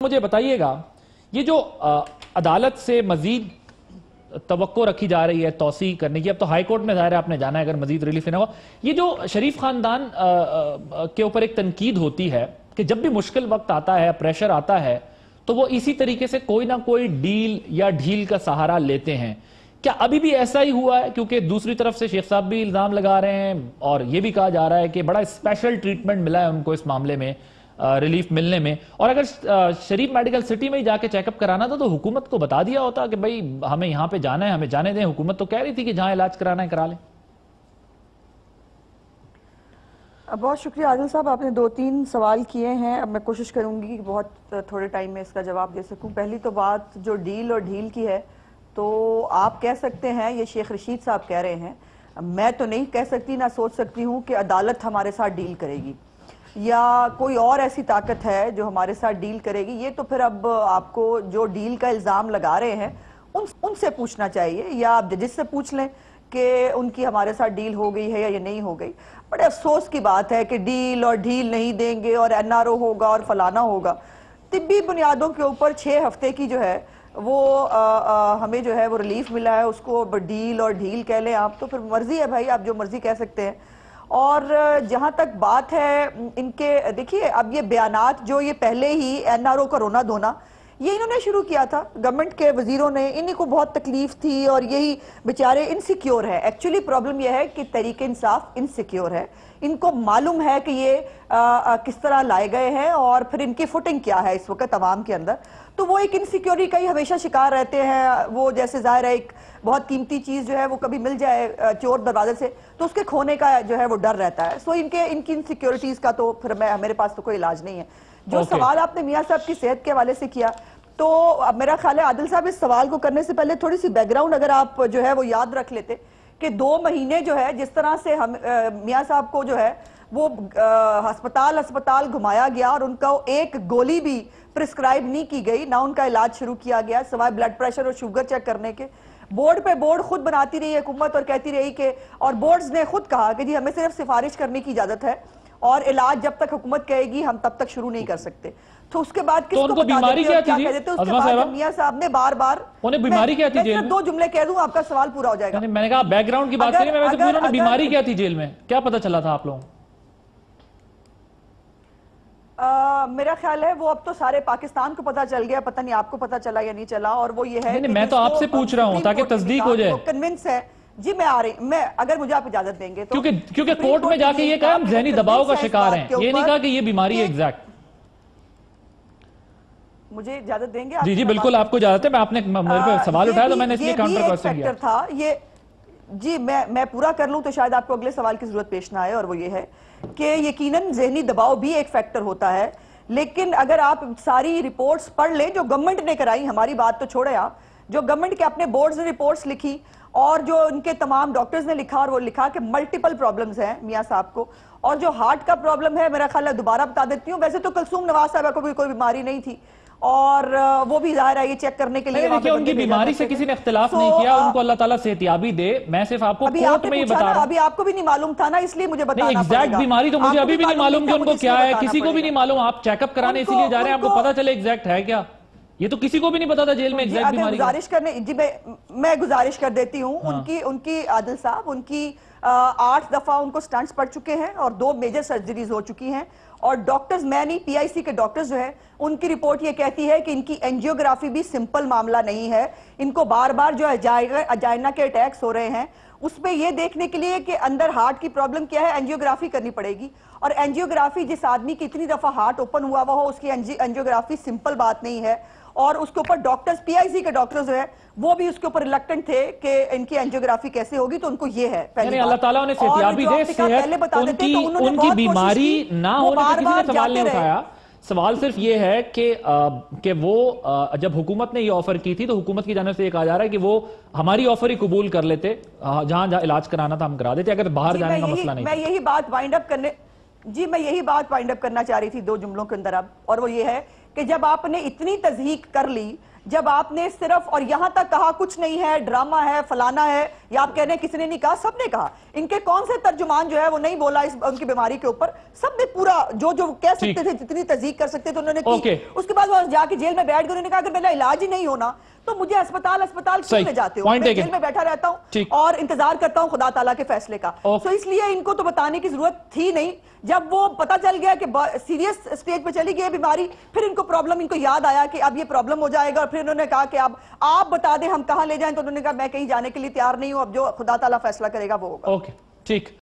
مجھے بتائیے گا یہ جو عدالت سے مزید توقع رکھی جا رہی ہے توسیع کرنے کی، اب تو ہائی کورٹ میں ظاہر ہے آپ نے جانا ہے اگر مزید ریلیف نہ ہو، یہ جو شریف خاندان کے اوپر ایک تنقید ہوتی ہے کہ جب بھی مشکل وقت آتا ہے، پریشر آتا ہے، تو وہ اسی طریقے سے کوئی نہ کوئی ڈیل یا ڈھیل کا سہارا لیتے ہیں، کیا ابھی بھی ایسا ہی ہوا ہے؟ کیونکہ دوسری طرف سے شیخ صاحب بھی الزام لگا رہے ہیں اور یہ بھی کہا جا رہا ہے کہ بڑا اسپیشل ٹریٹمنٹ ملا ہے ان کو اس معاملے میں، ریلیف ملنے میں، اور اگر شریف میڈیکل سٹی میں ہی جا کے چیک اپ کرانا تھا تو حکومت کو بتا دیا ہوتا کہ بھئی ہمیں یہاں پہ جانا ہے، ہمیں جانے دیں، حکومت تو کہہ رہی تھی کہ جہاں علاج کرانا ہے کرا لیں۔ بہت شکریہ عادل صاحب، آپ نے 2-3 سوال کیے ہیں، اب میں کوشش کروں گی کہ بہت تھوڑے ٹائم میں اس کا جواب دے سکوں۔ پہلی تو بات جو ڈیل اور ڈھیل کی ہے، تو آپ کہہ سکتے ہیں، یہ شیخ رشید صاحب کہہ رہے ہیں، میں تو نہیں کہہ سکتی، نہ سوچ سکتی ہوں کہ عدالت ہمارے ساتھ ڈیل کرے گی یا کوئی اور ایسی طاقت ہے جو ہمارے ساتھ ڈیل کرے گی۔ یہ تو پھر اب آپ کو جو ڈیل کا الزام لگا رہے ہیں ان سے پوچھنا چاہیے، یا آپ جس سے پوچھ لیں کہ ان کی ہمارے ساتھ ڈیل ہو گئی ہے یا یہ نہیں ہو گئی۔ بڑے افسوس کی بات ہے کہ ڈیل اور ڈھیل نہیں دیں گے اور این آر او ہوگا اور فلانا ہوگا۔ طبی بنیادوں کے اوپر 6 ہفتے کی جو ہے وہ ہمیں جو ہے وہ ریلیف ملا ہے، اس کو ڈیل اور ڈھیل کہہ لیں آپ، تو پھر مرضی ہے بھائی، آپ جو مرضی کہہ سکتے ہیں۔ اور جہاں تک بات ہے ان کے، دیکھیے اب یہ بیانات جو یہ پہلے ہی این آر او کا رونا دھونا یہ انہوں نے شروع کیا تھا، گورنمنٹ کے وزیروں نے، انہی کو بہت تکلیف تھی اور یہی بیچارے انسیکیور ہے۔ ایکچولی پرابلم یہ ہے کہ تحریک انصاف انسیکیور ہے، ان کو معلوم ہے کہ یہ کس طرح لائے گئے ہیں اور پھر ان کی فوٹنگ کیا ہے اس وقت عوام کے اندر، تو وہ ایک انسیکیوری کا ہی ہمیشہ شکار رہتے ہیں۔ وہ جیسے ظاہر ہے ایک بہت قیمتی چیز جو ہے وہ کبھی مل جائے چور دروازے سے تو اس کے کھونے کا جو ہے وہ ڈر رہتا ہے، سو ان کی انسیکیورٹیز کا تو پھر میرے پاس تو کوئی علاج نہیں ہے۔ جو سوال آپ نے میاں صاحب کی صحت کے حوالے سے کیا، تو اب میرا خیال ہے عادل صاحب اس سوال کو کرنے سے پہلے تھوڑی سی بیک گراؤنڈ اگر آپ جو ہے وہ یاد رکھ لیتے کہ 2 مہینے جو ہے جس طرح سے میاں صاحب کو جو ہے وہ ہسپتال گھمایا گیا اور ان کو ایک گولی بھی پرسکرائب نہیں کی گئی، نہ ان کا علاج شروع کیا گیا سوائے بلڈ پریشر اور شوگر چیک کرنے کے۔ بورڈ پہ بورڈ خود بناتی رہی حکومت اور کہتی رہی کہ، اور بورڈز نے خود کہا کہ جی ہمیں صرف سفارش کرنے کی اجازت ہے اور علاج جب تک حکومت کہے گی ہم تب تک شروع نہیں کر سکتے۔ تو اس کے بعد کس کو بتا دیتے اور کیا کہہ دیتے؟ اس کے بعد میاں صاحب نے بار بار، انہیں بیماری کیا تھی جیل میں؟ 2 جملے کہہ دوں آپ کا سوال پورا ہو جائے گا۔ میں نے کہا بیک گراؤنڈ کی بات کریں، میں ویسے انہوں نے بیماری کیا تھی جیل میں، کیا پتہ چلا تھا آپ لوگوں؟ میرا خیال ہے وہ اب تو سارے پاکستان کو پتہ چل گیا، پتہ نہیں آپ کو پتہ چلا یا نہیں چلا، اور وہ یہ ہے کہ میں تو آپ سے پوچھ رہا ہوں تاکہ تصدیق ہو جائے۔ کنونس ہے جی، میں آ رہی، میں اگر مجھے آپ اجازت دیں گے تو، کیونکہ کورٹ میں جا کے یہ کہا ہم ذہنی دباؤ کا شکار ہیں، یہ نہیں کہا کہ یہ بیماری ہے ایگزیکٹ۔ مجھے اجازت دیں گے؟ جی بالکل آپ کو اجازت ہے، میں آپ نے میرے پہ سوال اٹھایا تو میں نے اس لیے کاؤنٹر کوسچن کیا تھا یہ جی، میں پورا کر لوں تو شاید آپ کو اگلے سوال کی ضرورت پیش نہ آئے، اور وہ یہ ہے کہ یقیناً ذہنی دباؤ بھی ایک فیکٹر ہوتا ہے، لیکن اگر آپ ساری رپورٹس پڑھ لیں جو گورنمنٹ نے کرائی، ہماری بات تو چھوڑے آپ، جو گورنمنٹ کے اپنے بورڈز نے رپورٹس لکھی اور جو ان کے تمام ڈاکٹرز نے لکھا، اور وہ لکھا کہ ملٹیپل پرابلمز ہیں میاں صاحب کو، اور جو ہارٹ کا پرابلم ہے میرا خیال ہے دوبارہ بتا دیتی ہوں، ویسے تو کلثوم نواز صاحبہ کو بھی کوئی بیماری نہیں تھی اور وہ بھی ظاہر ہے یہ چیک کرنے کے لیے ان کی بیماری سے کسی نے اختلاف نہیں کیا، ان کو اللہ تعالیٰ صحتیابی دے، میں صرف آپ کو کورٹ میں یہ بتا رہا ہوں۔ ابھی آپ کو بھی نہیں معلوم تھا نا، اس لیے مجھے بتانا پڑے گا۔ ایگزیکٹ بیماری تو مجھے ابھی بھی نہیں معلوم کہ ان کو کیا ہے، کسی کو بھی نہیں معلوم، آپ چیک اپ کرانے اسی لیے جا رہے ہیں، آپ کو پتا چلے ایگزیکٹ ہے کیا، یہ تو کسی کو بھی نہیں پتا تھا جیل میں ایگزیکٹ بیماری کا۔ جی میں گزارش کر دیتی ہوں، ان کی عادل صاحب، ان کی 8 دفعہ ان کو سٹنٹس پڑ چکے ہیں اور 2 میجر سرجریز ہو چکی ہیں، اور ڈاکٹرز، میں نہیں پی آئی سی کے ڈاکٹرز جو ہے ان کی رپورٹ یہ کہتی ہے کہ ان کی انجیوگرافی بھی سمپل معاملہ نہیں ہے، ان کو بار بار جو اجائنا کے اٹیکس ہو رہے ہیں، اس پہ یہ دیکھنے کے لیے کہ اندر ہارٹ کی پرابلم کیا ہے انجیوگرافی کرنی پڑے گی، اور انجیوگرافی جس آدمی کی اتنی دفعہ ہارٹ اوپن ہوا ہو اس کی انجیوگرافی سمپل بات نہیں ہے، اور اس کے اوپر ڈاکٹرز، پی آئی سی کے ڈاکٹرز جو ہے وہ بھی اس کے اوپر ریلکٹنٹ تھے کہ ان کی انجیوگرافی کیسے ہوگی، تو ان کو یہ ہے پہلی اللہ تعالیٰ انہیں صحتیابی دے، صحت ان کی بیماری نہ ہونے سے کسی نے سوال نہیں اٹھایا، سوال صرف یہ ہے کہ وہ جب حکومت نے یہ آفر کی تھی تو حکومت کی جانب سے یہ کہا جا رہا ہے کہ وہ ہماری آفر ہی قبول کر لیتے، جہاں علاج کرانا تھا ہم کرا دیتے، اگر باہر جانے کا مسئلہ نہیں تھا۔ میں یہی بات وائنڈ اپ کرنا چاہ رہی تھی 2 جملوں کے اندر اب، اور وہ یہ ہے کہ جب آپ نے اتنی تضحیق کر لی جب آپ نے صرف اور یہاں تک کہا کچھ نہیں ہے، ڈرامہ ہے، فلانا ہے، یا آپ کہہ رہے ہیں کسی نے نہیں کہا، سب نے کہا. ان کے کون سے ترجمان جو ہے وہ نہیں بولا ان کی بیماری کے اوپر؟ سب نے پورا جو کہہ سکتے تھے، جتنی تصدیق کر سکتے تھے انہوں نے کی. اس کے بعد وہ جا کے جیل میں بیٹھ گئے، انہوں نے کہا اگر میرا علاج ہی نہیں ہونا تو مجھے ہسپتال کیوں لے جاتے ہو؟ میں جیل میں بیٹھا رہتا ہوں اور انتظار کرتا ہوں خدا تعالیٰ کے فیصلے کا. سو اس لیے ان کو تو بتانے کی ضرورت تھی نہیں. جب وہ پتہ چل گیا کہ سیریس اسٹیج پہ چلی گئی بیماری، پھر ان کو پرابلم، ان کو یاد آیا کہ اب یہ پرابلم ہو جائے گا، اور پھر انہوں نے کہا کہ اب آپ بتا دیں ہم کہاں لے جائیں. تو انہوں نے کہا میں کہیں جانے کے لیے تیار نہیں ہوں، اب جو خدا تعالیٰ فیصلہ کرے گا وہ ہوگا. اوکے ٹھیک.